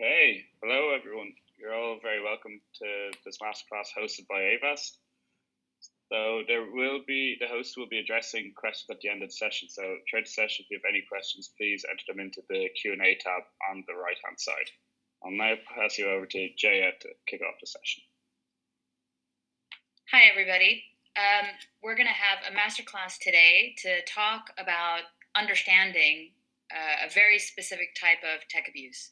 Okay, hello everyone. You're all very welcome to this masterclass hosted by Avast. So the host will be addressing questions at the end of the session. So throughout the session, if you have any questions, please enter them into the Q&A tab on the right-hand side. I'll now pass you over to Jaya to kick off the session. Hi everybody. We're going to have a masterclass today to talk about understanding a very specific type of tech abuse.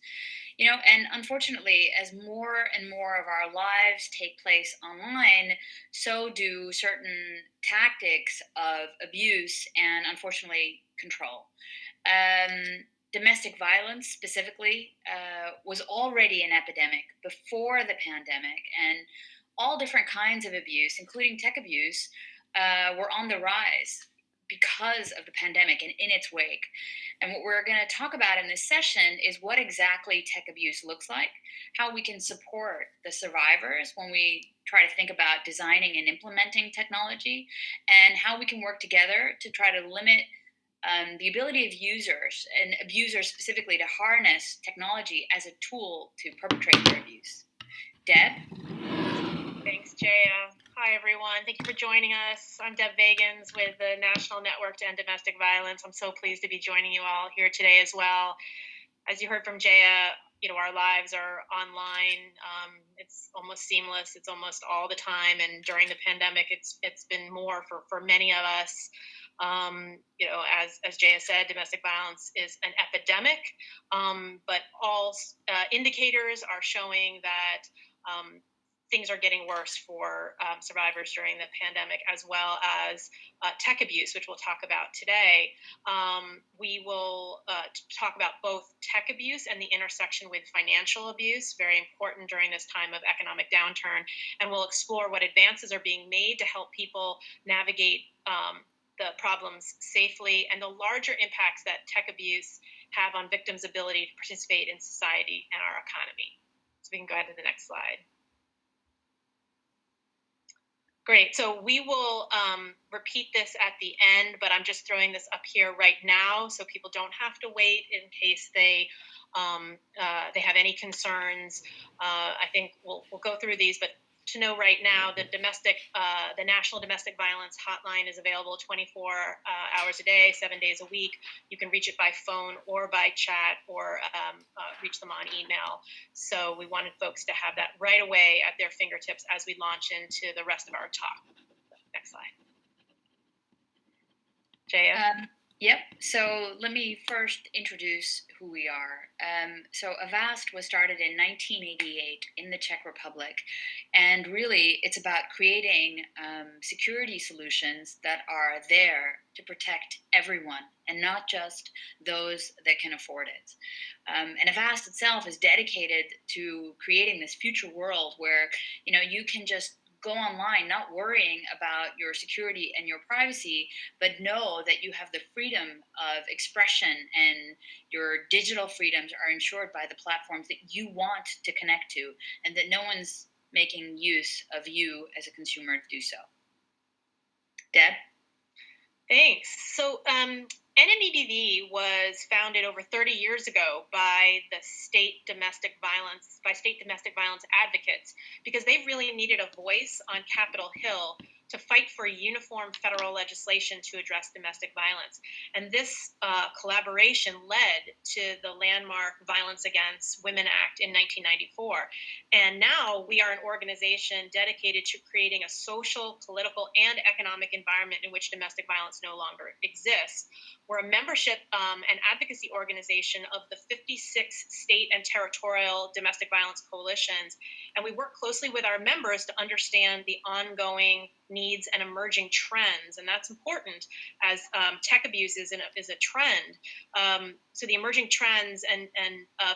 And unfortunately, as more and more of our lives take place online, so do certain tactics of abuse and, unfortunately, control. Domestic violence specifically was already an epidemic before the pandemic, and all different kinds of abuse, including tech abuse, were on the rise because of the pandemic and in its wake. And what we're going to talk about in this session is what exactly tech abuse looks like, how we can support the survivors when we try to think about designing and implementing technology, and how we can work together to try to limit the ability of users and abusers specifically to harness technology as a tool to perpetrate their abuse. Deb? Thanks, Jaya. Hi, everyone. Thank you for joining us. I'm Deb Vagins with the National Network to End Domestic Violence. I'm so pleased to be joining you all here today as well. As you heard from Jaya, our lives are online. It's almost seamless. It's almost all the time. And during the pandemic, it's been more for many of us. As Jaya said, domestic violence is an epidemic, but all indicators are showing that things are getting worse for survivors during the pandemic, as well as tech abuse, which we'll talk about today. We will talk about both tech abuse and the intersection with financial abuse, very important during this time of economic downturn. And we'll explore what advances are being made to help people navigate the problems safely and the larger impacts that tech abuse have on victims' ability to participate in society and our economy. So we can go ahead to the next slide. Great. So we will repeat this at the end, but I'm just throwing this up here right now so people don't have to wait in case they have any concerns. I think we'll go through these, but to know right now, the National Domestic Violence Hotline is available 24 hours a day, 7 days a week. You can reach it by phone or by chat or reach them on email. So we wanted folks to have that right away at their fingertips as we launch into the rest of our talk. Next slide. Jaya? Yep. So let me first introduce who we are. So Avast was started in 1988 in the Czech Republic. And really, it's about creating security solutions that are there to protect everyone and not just those that can afford it. And Avast itself is dedicated to creating this future world where, you can just go online not worrying about your security and your privacy, but know that you have the freedom of expression and your digital freedoms are ensured by the platforms that you want to connect to, and that no one's making use of you as a consumer to do so. Deb? Thanks. So NNEDV was founded over 30 years ago by state domestic violence advocates, because they really needed a voice on Capitol Hill to fight for uniform federal legislation to address domestic violence. And this collaboration led to the landmark Violence Against Women Act in 1994. And now we are an organization dedicated to creating a social, political, and economic environment in which domestic violence no longer exists. We're a membership and advocacy organization of the 56 state and territorial domestic violence coalitions, and we work closely with our members to understand the ongoing needs and emerging trends, and that's important as tech abuse is a trend. So the emerging trends and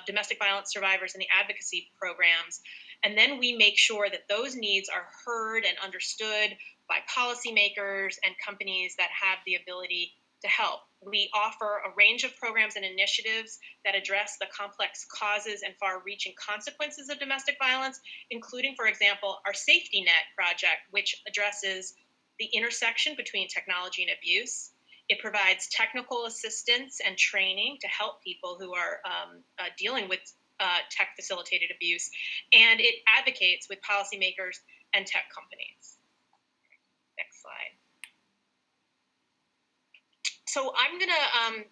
domestic violence survivors and the advocacy programs, and then we make sure that those needs are heard and understood by policymakers and companies that have the ability to help. We offer a range of programs and initiatives that address the complex causes and far-reaching consequences of domestic violence, including, for example, our Safety Net project, which addresses the intersection between technology and abuse. It provides technical assistance and training to help people who are dealing with tech-facilitated abuse, and it advocates with policymakers and tech companies. Next slide. So I'm going to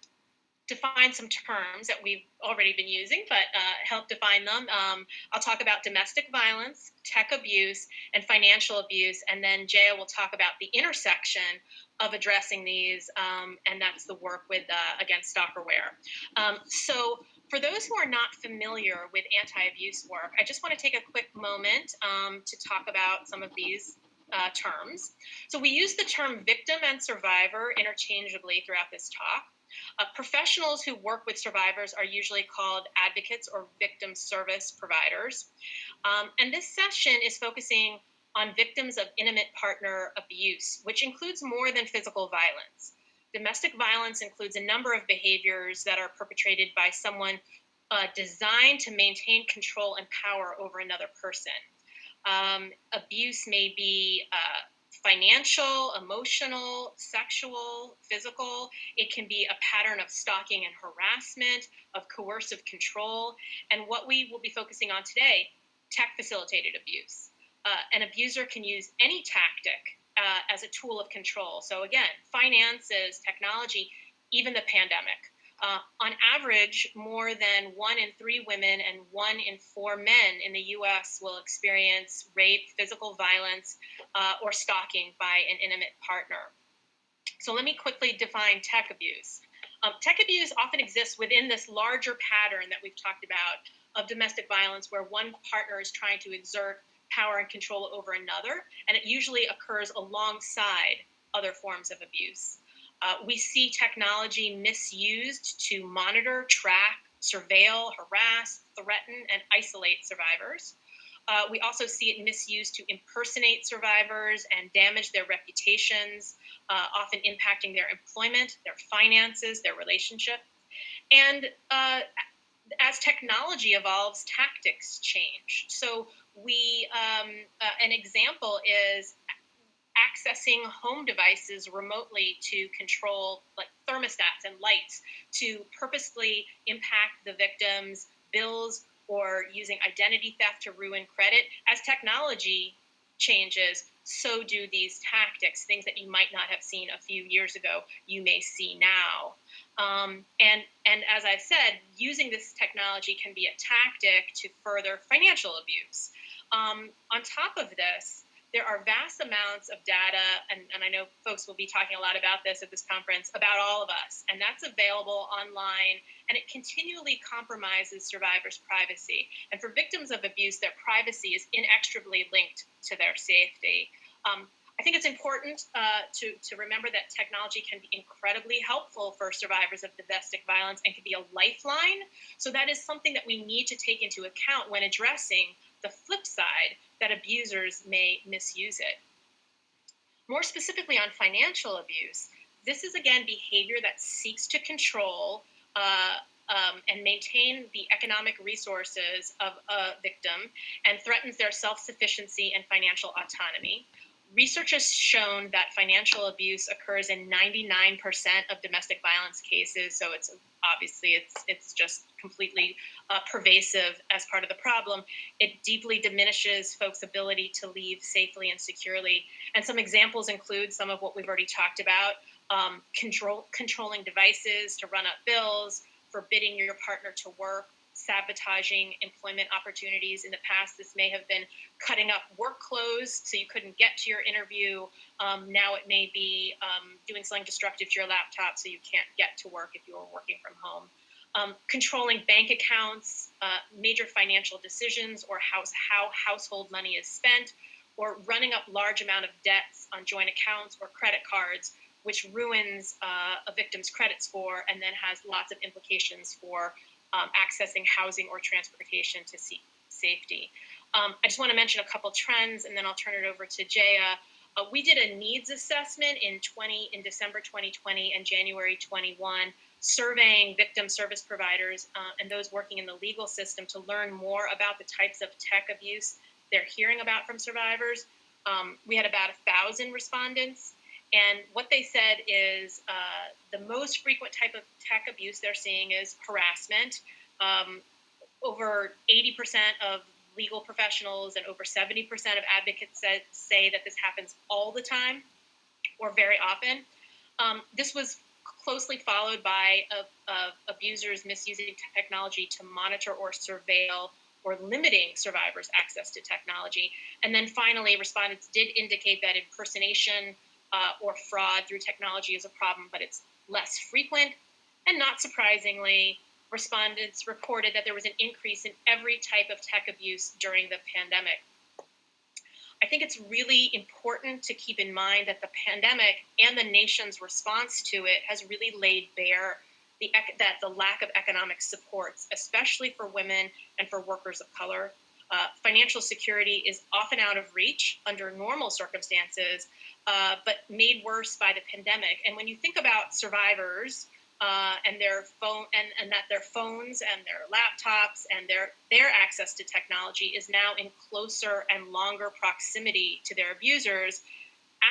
define some terms that we've already been using, but help define them. I'll talk about domestic violence, tech abuse, and financial abuse, and then Jaya will talk about the intersection of addressing these, and that's the work with against Stalkerware. So for those who are not familiar with anti-abuse work, I just want to take a quick moment to talk about some of these terms. So we use the term victim and survivor interchangeably throughout this talk. Professionals who work with survivors are usually called advocates or victim service providers. And this session is focusing on victims of intimate partner abuse, which includes more than physical violence. Domestic violence includes a number of behaviors that are perpetrated by someone designed to maintain control and power over another person. Abuse may be financial, emotional, sexual, physical. It can be a pattern of stalking and harassment, of coercive control, and what we will be focusing on today, tech-facilitated abuse. An abuser can use any tactic as a tool of control. So again, finances, technology, even the pandemic. On average, more than 1 in 3 women and 1 in 4 men in the U.S. will experience rape, physical violence, or stalking by an intimate partner. So let me quickly define tech abuse. Tech abuse often exists within this larger pattern that we've talked about of domestic violence, where one partner is trying to exert power and control over another, and it usually occurs alongside other forms of abuse. We see technology misused to monitor, track, surveil, harass, threaten, and isolate survivors. We also see it misused to impersonate survivors and damage their reputations, often impacting their employment, their finances, their relationship. And as technology evolves, tactics change. So an example is accessing home devices remotely to control like thermostats and lights to purposely impact the victim's bills, or using identity theft to ruin credit. As technology changes, so do these tactics. Things that you might not have seen a few years ago, you may see now. And as I said, using this technology can be a tactic to further financial abuse. On top of this, there are vast amounts of data, and I know folks will be talking a lot about this at this conference, about all of us, and that's available online, and it continually compromises survivors' privacy. And for victims of abuse, their privacy is inextricably linked to their safety. I think it's important to remember that technology can be incredibly helpful for survivors of domestic violence and can be a lifeline. So that is something that we need to take into account when addressing the flip side, that abusers may misuse it. More specifically on financial abuse, this is again behavior that seeks to control and maintain the economic resources of a victim and threatens their self-sufficiency and financial autonomy. Research has shown that financial abuse occurs in 99% of domestic violence cases, so it's just completely pervasive as part of the problem. It deeply diminishes folks' ability to leave safely and securely. And some examples include some of what we've already talked about, controlling devices to run up bills, forbidding your partner to work, sabotaging employment opportunities. In the past, this may have been cutting up work clothes so you couldn't get to your interview. Now it may be doing something destructive to your laptop so you can't get to work if you're working from home. Controlling bank accounts, major financial decisions, or how household money is spent, or running up large amount of debts on joint accounts or credit cards, which ruins a victim's credit score and then has lots of implications for accessing housing or transportation to seek safety. I just want to mention a couple trends, and then I'll turn it over to Jaya. We did a needs assessment in December 2020 and January 21, surveying victim service providers and those working in the legal system to learn more about the types of tech abuse they're hearing about from survivors. We had about 1,000 respondents. And what they said is the most frequent type of tech abuse they're seeing is harassment, over 80% of legal professionals and over 70% of advocates say that this happens all the time or very often. This was closely followed by abusers misusing technology to monitor or surveil or limiting survivors' access to technology. And then finally, respondents did indicate that impersonation or fraud through technology is a problem, but it's less frequent. And not surprisingly, respondents reported that there was an increase in every type of tech abuse during the pandemic. I think it's really important to keep in mind that the pandemic and the nation's response to it has really laid bare that the lack of economic supports, especially for women and for workers of color. Financial security is often out of reach under normal circumstances, but made worse by the pandemic. And when you think about survivors and their phone and that their phones and their laptops and their access to technology is now in closer and longer proximity to their abusers,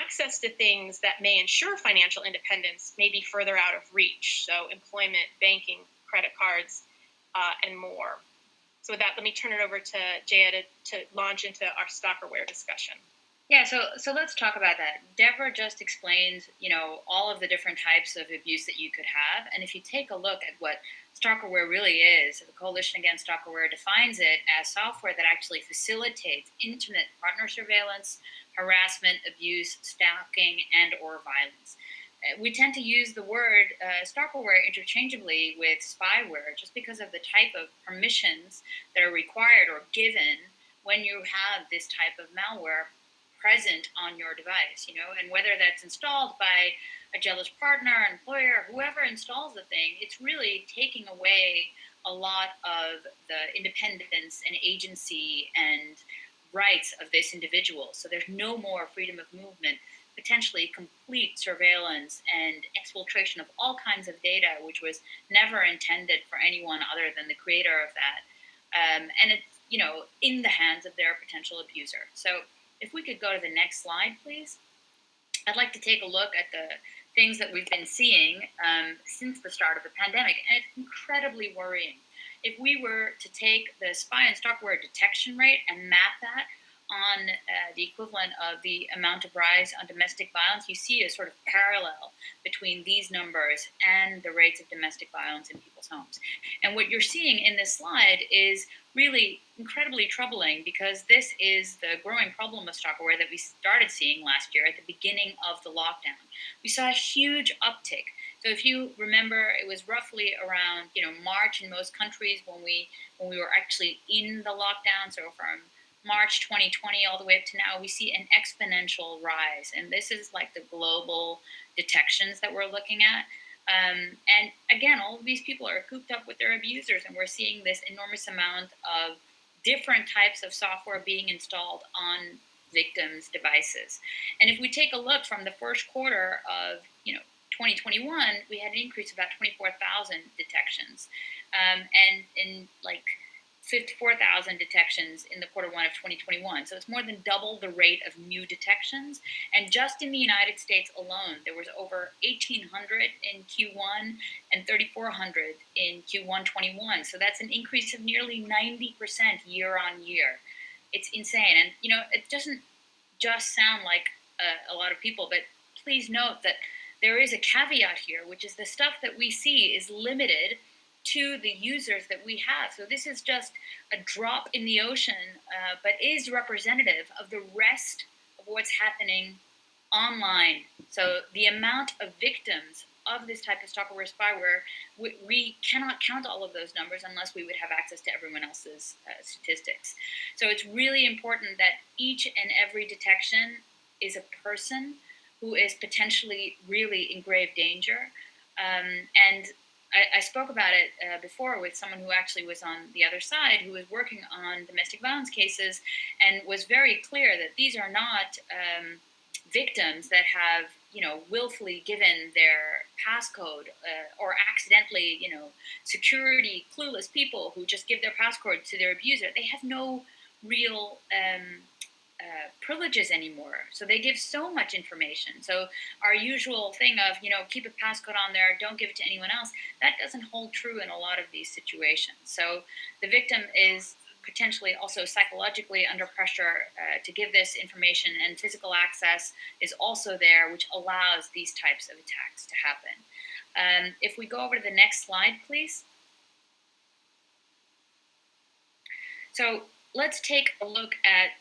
access to things that may ensure financial independence may be further out of reach. So employment, banking, credit cards, and more. So with that, let me turn it over to Jaya to launch into our Stalkerware discussion. Yeah, so let's talk about that. Deborah just explained, all of the different types of abuse that you could have. And if you take a look at what Stalkerware really is, the Coalition Against Stalkerware defines it as software that actually facilitates intimate partner surveillance, harassment, abuse, stalking, and or violence. We tend to use the word Stalkerware interchangeably with spyware just because of the type of permissions that are required or given when you have this type of malware present on your device, and whether that's installed by a jealous partner, employer, whoever installs the thing, it's really taking away a lot of the independence and agency and rights of this individual. So there's no more freedom of movement, potentially complete surveillance and exfiltration of all kinds of data, which was never intended for anyone other than the creator of that. And it's, in the hands of their potential abuser. So if we could go to the next slide, please. I'd like to take a look at the things that we've been seeing since the start of the pandemic, and it's incredibly worrying. If we were to take the spy and stalkerware detection rate and map that on the equivalent of the amount of rise on domestic violence, you see a sort of parallel between these numbers and the rates of domestic violence in people's homes. And what you're seeing in this slide is really incredibly troubling, because this is the growing problem of stalkerware that we started seeing last year at the beginning of the lockdown. We saw a huge uptick. So if you remember, it was roughly around March in most countries when we were actually in the lockdown. So from March 2020 all the way up to now, we see an exponential rise. And this is like the global detections that we're looking at. And again, all of these people are cooped up with their abusers, and we're seeing this enormous amount of different types of software being installed on victims' devices. And if we take a look from the first quarter of 2021, we had an increase of about 24,000 detections, and in 54,000 detections in the quarter one of 2021. So it's more than double the rate of new detections. And just in the United States alone, there was over 1,800 in Q1 and 3,400 in Q1 21. So that's an increase of nearly 90% year on year. It's insane. And, it doesn't just sound like a lot of people, but please note that there is a caveat here, which is the stuff that we see is limited to the users that we have. So this is just a drop in the ocean, but is representative of the rest of what's happening online. So the amount of victims of this type of stalkerware spyware, we cannot count all of those numbers unless we would have access to everyone else's statistics. So it's really important that each and every detection is a person who is potentially really in grave danger. And I spoke about it before with someone who actually was on the other side, who was working on domestic violence cases, and was very clear that these are not victims that have, willfully given their passcode or accidentally, security clueless people who just give their passcode to their abuser. They have no real privileges anymore. So they give so much information. So our usual thing of, keep a passcode on there, don't give it to anyone else, that doesn't hold true in a lot of these situations. So the victim is potentially also psychologically under pressure to give this information, and physical access is also there, which allows these types of attacks to happen. If we go over to the next slide, please. So let's take a look at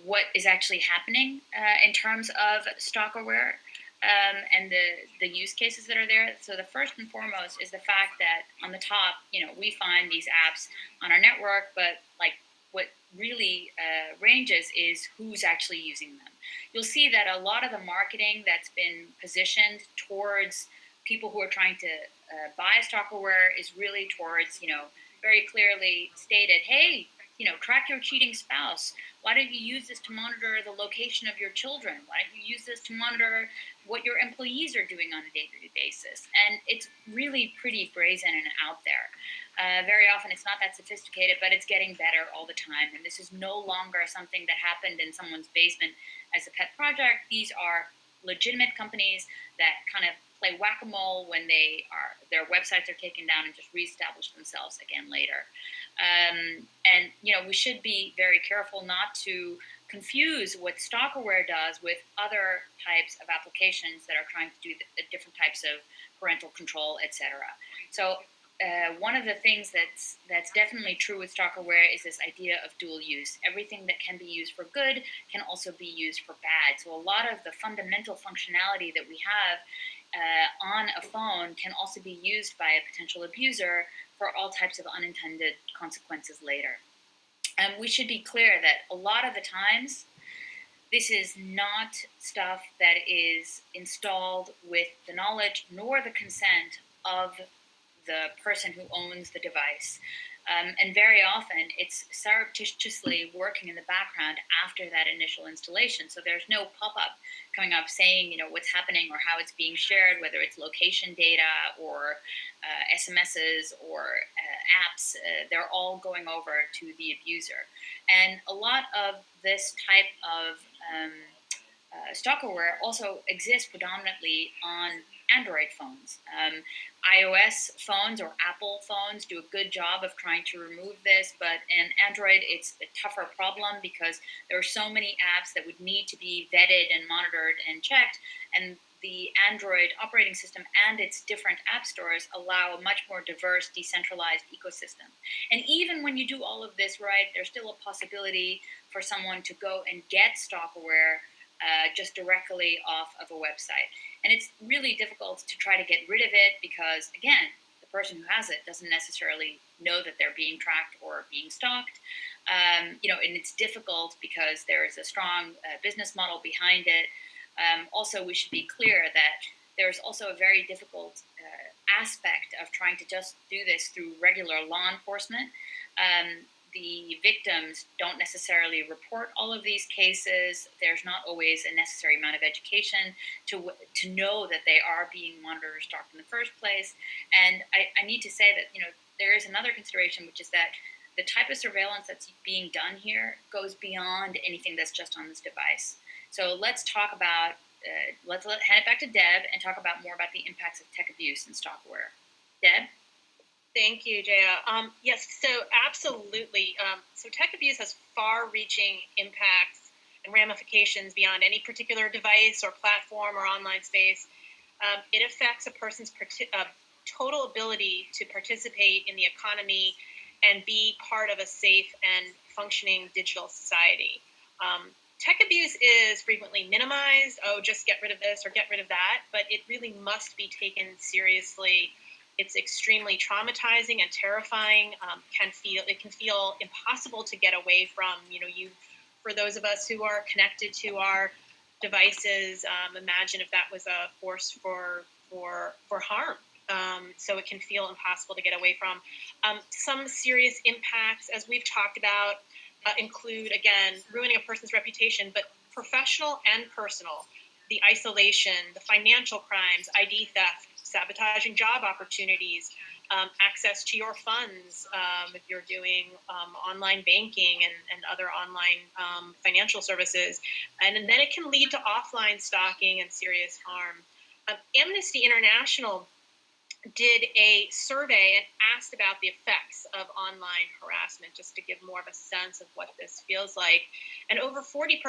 what is actually happening in terms of Stalkerware and the use cases that are there. So the first and foremost is the fact that on the top, we find these apps on our network, but what really ranges is who's actually using them. You'll see that a lot of the marketing that's been positioned towards people who are trying to buy Stalkerware is really towards, very clearly stated, hey, track your cheating spouse. Why don't you use this to monitor the location of your children? Why don't you use this to monitor what your employees are doing on a day-to-day basis? And it's really pretty brazen and out there. Very often it's not that sophisticated, but it's getting better all the time. And this is no longer something that happened in someone's basement as a pet project. These are legitimate companies that kind of play whack-a-mole when their websites are taken down and just reestablish themselves again later. And we should be very careful not to confuse what Stalkerware does with other types of applications that are trying to do different types of parental control, etc. So one of the things that's definitely true with Stalkerware is this idea of dual use. Everything that can be used for good can also be used for bad. So a lot of the fundamental functionality that we have on a phone can also be used by a potential abuser for all types of unintended consequences later. And we should be clear that a lot of the times, this is not stuff that is installed with the knowledge nor the consent of the person who owns the device. And very often, it's surreptitiously working in the background after that initial installation. So there's no pop-up coming up saying, what's happening or how it's being shared, whether it's location data or SMSs or apps. They're all going over to the abuser. And a lot of this type of Stalkerware also exists predominantly on Android phones. iOS phones or Apple phones do a good job of trying to remove this, but in Android it's a tougher problem because there are so many apps that would need to be vetted and monitored and checked, and the Android operating system and its different app stores allow a much more diverse, decentralized ecosystem. And even when you do all of this right, there's still a possibility for someone to go and get Stalkerware just directly off of a website. And it's really difficult to try to get rid of it because, again, the person who has it doesn't necessarily know that they're being tracked or being stalked. And it's difficult because there is a strong business model behind it. Also, we should be clear that there's also a very difficult aspect of trying to just do this through regular law enforcement. The victims don't necessarily report all of these cases. There's not always a necessary amount of education to know that they are being monitored or stalked in the first place. And I need to say that there is another consideration, which is that the type of surveillance that's being done here goes beyond anything that's just on this device. So let's talk about, hand it back to Deb and talk about more about the impacts of tech abuse and Stalkerware. Deb? Thank you, Jaya. Yes, so absolutely. So tech abuse has far-reaching impacts and ramifications beyond any particular device or platform or online space. It affects a person's total ability to participate in the economy and be part of a safe and functioning digital society. Tech abuse is frequently minimized. Oh, just get rid of this or get rid of that. But it really must be taken seriously. It's extremely traumatizing and terrifying. It can feel impossible to get away from. For those of us who are connected to our devices, imagine if that was a force for harm. So it can feel impossible to get away from. Some serious impacts, as we've talked about, include, again, ruining a person's reputation, but professional and personal. The isolation, the financial crimes, ID theft, sabotaging job opportunities, access to your funds if you're doing online banking and other online financial services. And then it can lead to offline stalking and serious harm. Amnesty International did a survey and asked about the effects of online harassment, just to give more of a sense of what this feels like. And over 40%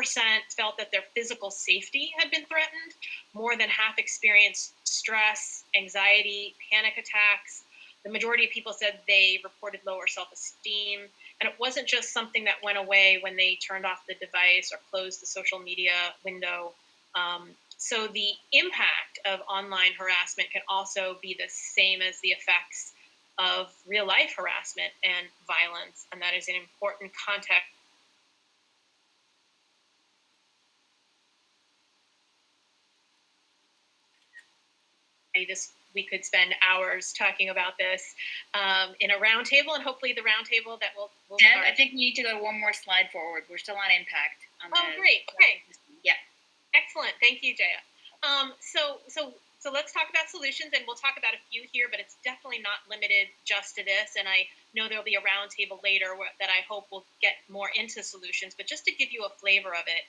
felt that their physical safety had been threatened. More than half experienced stress, anxiety, panic attacks. The majority of people said they reported lower self-esteem. And it wasn't just something that went away when they turned off the device or closed the social media window. So the impact of online harassment can also be the same as the effects of real life harassment and violence. And that is an important context. We could spend hours talking about this in a roundtable, and hopefully the roundtable that will Deb, start. I think we need to go one more slide forward. We're still on impact. Great. Okay. Yeah. Excellent. Thank you, Jaya. So let's talk about solutions, and we'll talk about a few here, but it's definitely not limited just to this. And I know there'll be a roundtable later that I hope will get more into solutions. But just to give you a flavor of it,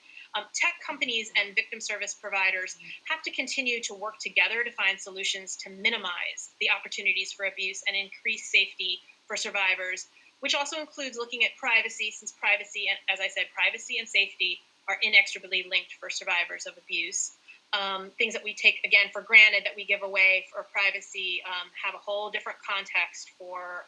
tech companies and victim service providers have to continue to work together to find solutions to minimize the opportunities for abuse and increase safety for survivors, which also includes looking at privacy, since privacy, and as I said, privacy and safety are inextricably linked for survivors of abuse. Things that we take, again, for granted that we give away for privacy have a whole different context for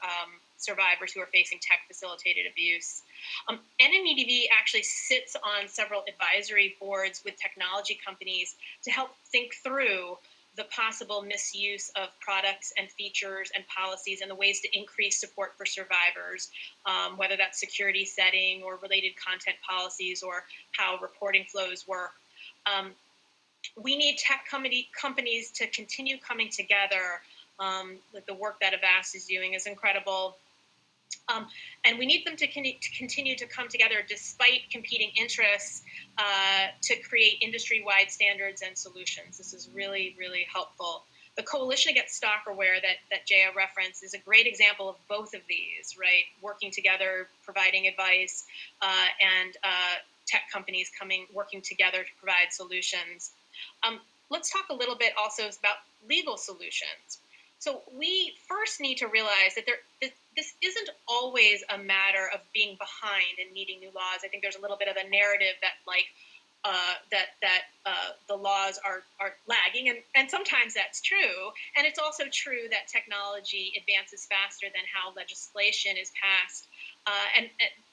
survivors who are facing tech-facilitated abuse. NNEDV actually sits on several advisory boards with technology companies to help think through the possible misuse of products and features and policies and the ways to increase support for survivors, whether that's security setting or related content policies or how reporting flows work. We need tech companies to continue coming together. The work that Avast is doing is incredible. And we need them to continue to come together despite competing interests to create industry-wide standards and solutions. This is really, really helpful. The Coalition Against Stalkerware that Jaya referenced is a great example of both of these, right? Working together, providing advice, and tech companies working together to provide solutions. Let's talk a little bit also about legal solutions. So we first need to realize that this isn't always a matter of being behind and needing new laws. I think there's a little bit of a narrative that the laws are lagging, and sometimes that's true. And it's also true that technology advances faster than how legislation is passed.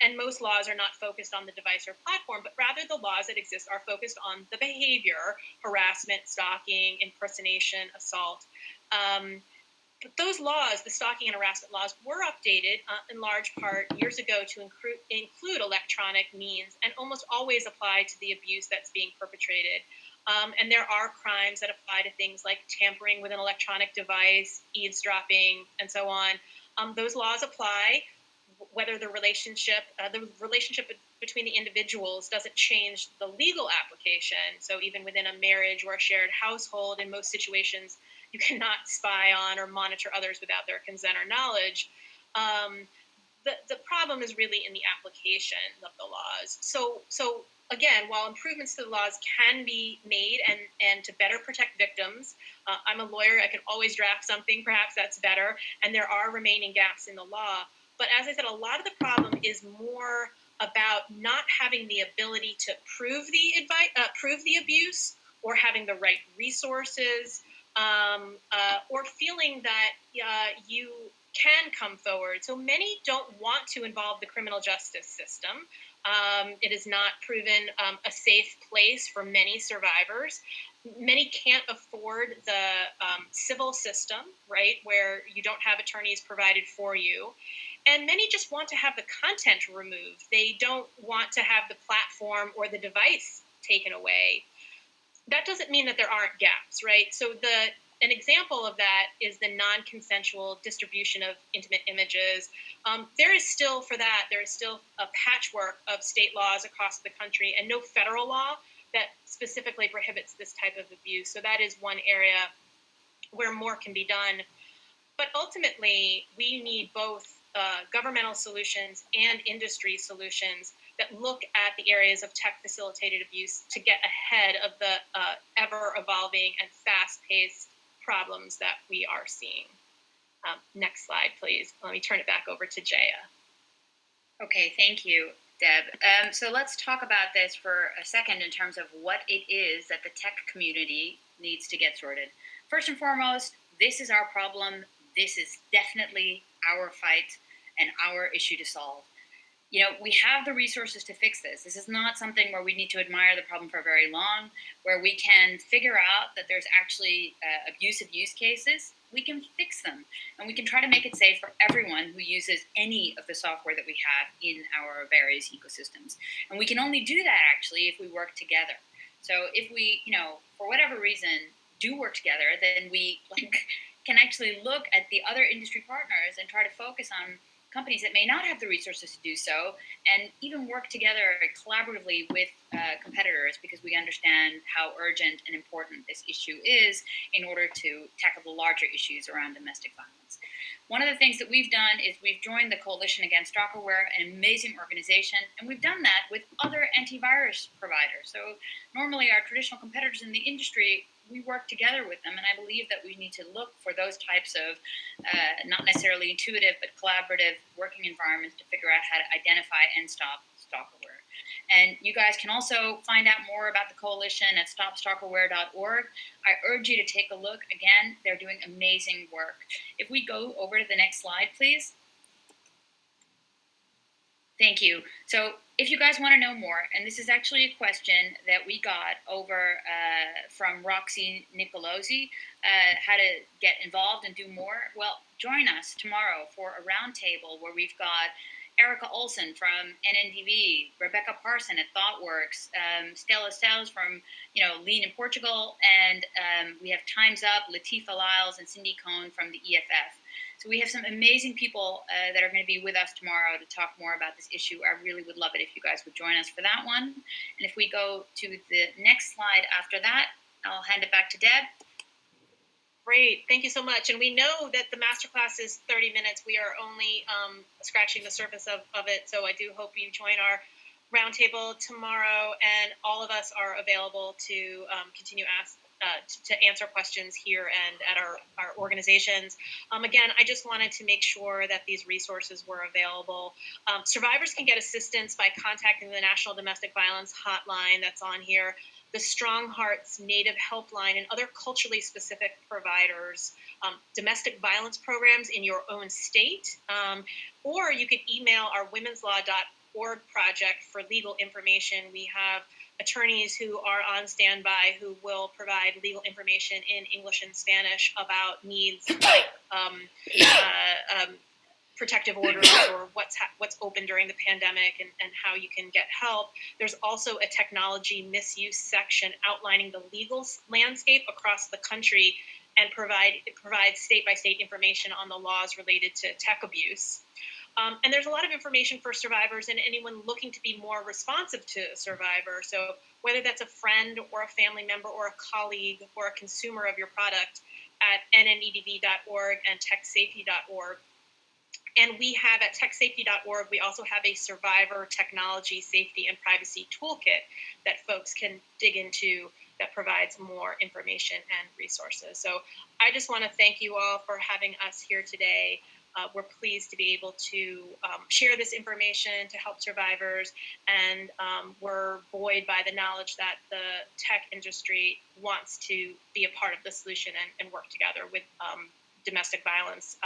And most laws are not focused on the device or platform, but rather the laws that exist are focused on the behavior: harassment, stalking, impersonation, assault. But those laws, the stalking and harassment laws, were updated in large part years ago to include electronic means and almost always apply to the abuse that's being perpetrated. And there are crimes that apply to things like tampering with an electronic device, eavesdropping, and so on. Those laws apply whether the relationship between the individuals doesn't change the legal application. So even within a marriage or a shared household, in most situations, you cannot spy on or monitor others without their consent or knowledge. The problem is really in the application of the laws. So again, while improvements to the laws can be made and to better protect victims, I'm a lawyer, I can always draft something, perhaps that's better, and there are remaining gaps in the law. But as I said, a lot of the problem is more about not having the ability to prove the abuse, or having the right resources, or feeling that you can come forward. So many don't want to involve the criminal justice system. It is not proven a safe place for many survivors. Many can't afford the civil system, right, where you don't have attorneys provided for you. And many just want to have the content removed. They don't want to have the platform or the device taken away. That doesn't mean that there aren't gaps, right? So an example of that is the non-consensual distribution of intimate images. There is still a patchwork of state laws across the country and no federal law that specifically prohibits this type of abuse. So that is one area where more can be done. But ultimately, we need both governmental solutions and industry solutions that look at the areas of tech-facilitated abuse to get ahead of the ever-evolving and fast-paced problems that we are seeing. Next slide, please. Let me turn it back over to Jaya. Okay, thank you, Deb. So let's talk about this for a second in terms of what it is that the tech community needs to get sorted. First and foremost, this is our problem. This is definitely our fight and our issue to solve. You know, we have the resources to fix this. This is not something where we need to admire the problem for very long, where we can figure out that there's actually abusive use cases. We can fix them, and we can try to make it safe for everyone who uses any of the software that we have in our various ecosystems. And we can only do that, actually, if we work together. So if we, you know, for whatever reason, do work together, then we can actually look at the other industry partners and try to focus on companies that may not have the resources to do so, and even work together collaboratively with competitors, because we understand how urgent and important this issue is in order to tackle the larger issues around domestic violence. One of the things that we've done is we've joined the Coalition Against Stalkerware, an amazing organization, and we've done that with other antivirus providers. So normally our traditional competitors in the industry, we work together with them, and I believe that we need to look for those types of not necessarily intuitive but collaborative working environments to figure out how to identify and stop stalkerware. And you guys can also find out more about the coalition at stopstalkerware.org. I urge you to take a look. Again, they're doing amazing work. If we go over to the next slide, please. Thank you. So if you guys want to know more, and this is actually a question that we got over from Roxy Nicolosi, how to get involved and do more, well, join us tomorrow for a roundtable where we've got Erica Olson from NNEDV, Rebecca Parson at ThoughtWorks, Stella Stells from Lean in Portugal, and we have Time's Up, Latifa Lyles, and Cindy Cohn from the EFF. So we have some amazing people that are going to be with us tomorrow to talk more about this issue. I really would love it if you guys would join us for that one. And if we go to the next slide after that, I'll hand it back to Deb. Great, thank you so much. And we know that the masterclass is 30 minutes. We are only scratching the surface of it. So I do hope you join our roundtable tomorrow. And all of us are available to continue to answer questions here and at our organizations. Again, I just wanted to make sure that these resources were available. Survivors can get assistance by contacting the National Domestic Violence Hotline that's on here, the Strong Hearts Native Helpline, and other culturally specific providers, domestic violence programs in your own state, or you can email our womenslaw.org project for legal information. We have attorneys who are on standby who will provide legal information in English and Spanish about needs like protective orders or what's open during the pandemic and how you can get help. There's also a technology misuse section outlining the legal landscape across the country and provides state-by-state information on the laws related to tech abuse. And there's a lot of information for survivors and anyone looking to be more responsive to a survivor. So whether that's a friend or a family member or a colleague or a consumer of your product at NNEDV.org and techsafety.org. And we have at techsafety.org, we also have a survivor technology, safety, and privacy toolkit that folks can dig into that provides more information and resources. So I just want to thank you all for having us here today. We're pleased to be able to share this information to help survivors, and we're buoyed by the knowledge that the tech industry wants to be a part of the solution and work together with domestic violence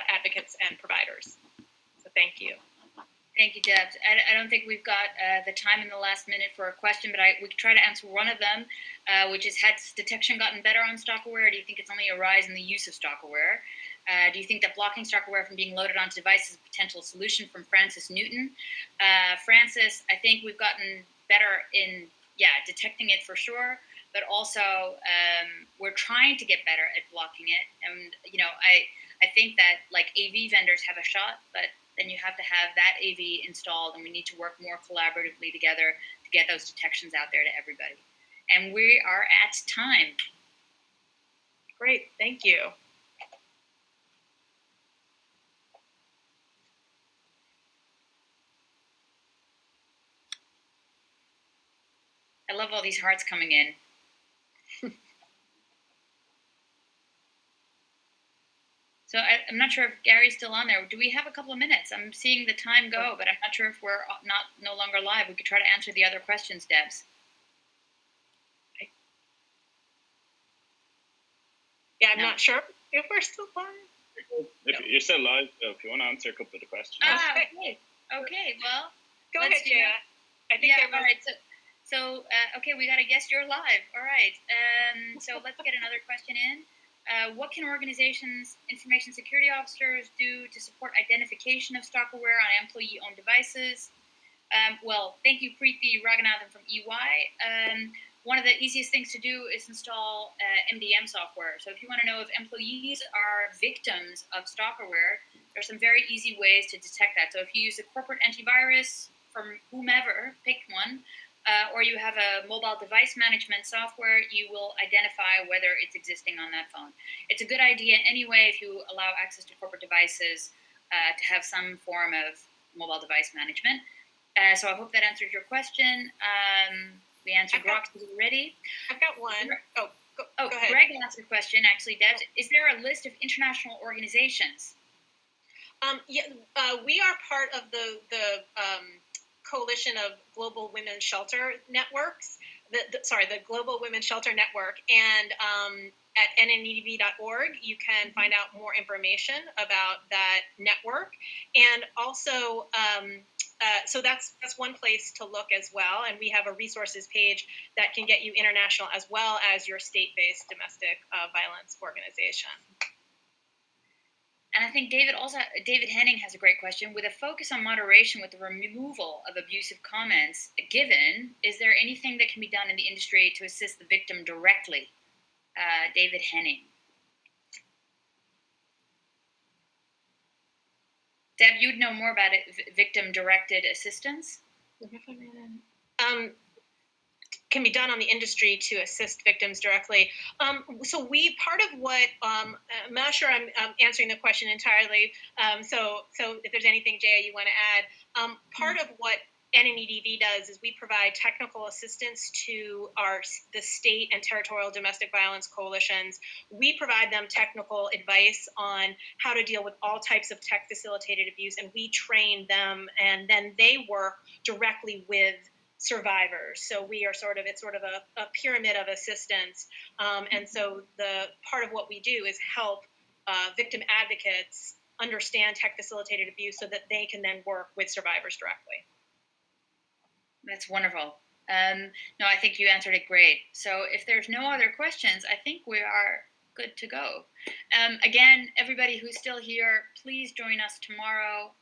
advocates and providers. So thank you. Thank you, Deb. I don't think we've got the time in the last minute for a question, but we could try to answer one of them, which is, has detection gotten better on Stalkerware, or do you think it's only a rise in the use of Stalkerware? Do you think that blocking Stalkerware from being loaded onto devices is a potential solution? From Francis Newton. Francis, I think we've gotten better in, detecting it for sure, but also we're trying to get better at blocking it. And, I think that like AV vendors have a shot, but then you have to have that AV installed, and we need to work more collaboratively together to get those detections out there to everybody. And we are at time. Great, thank you. I love all these hearts coming in. So I'm not sure if Gary's still on there. Do we have a couple of minutes? I'm seeing the time go, but I'm not sure if we're no longer live. We could try to answer the other questions, Debs. Yeah, I'm not sure if we're still live. If you're still live, so if you want to answer a couple of the questions. Okay. Okay. Well, go ahead, Jaya. I think all right. So okay, we got to guess you're live. All right. So let's get another question in. What can organizations, information security officers do to support identification of stalkerware on employee-owned devices? Well, thank you, Preeti Raghunathan from EY. One of the easiest things to do is install MDM software. So if you want to know if employees are victims of stalkerware, there's some very easy ways to detect that. So if you use a corporate antivirus from whomever, pick one, or you have a mobile device management software, you will identify whether it's existing on that phone. It's a good idea anyway if you allow access to corporate devices to have some form of mobile device management. So I hope that answered your question. We answered Roxy already. I've got one. Go ahead. Greg asked a question, actually, Debs. Is there a list of international organizations? We are part of the coalition of global women's shelter networks. The Global Women's Shelter Network, and at NNEDV.org you can find out more information about that network, and also so that's one place to look as well. And we have a resources page that can get you international as well as your state-based domestic violence organization. And I think David Henning has a great question. With a focus on moderation with the removal of abusive comments given, is there anything that can be done in the industry to assist the victim directly? David Henning. Deb, you'd know more about it, victim-directed assistance? Can be done on the industry to assist victims directly. So part of what, I'm not sure I'm answering the question entirely, so if there's anything, Jaya, you want to add, part of what NNEDV does is we provide technical assistance to the state and territorial domestic violence coalitions. We provide them technical advice on how to deal with all types of tech-facilitated abuse, and we train them, and then they work directly with survivors. So it's sort of a pyramid of assistance. And so the part of what we do is help victim advocates understand tech-facilitated abuse so that they can then work with survivors directly. That's wonderful. No, I think you answered it great. So if there's no other questions, I think we are good to go. Again, everybody who's still here, please join us tomorrow,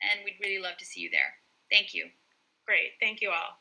and we'd really love to see you there. Thank you. Great. Thank you all.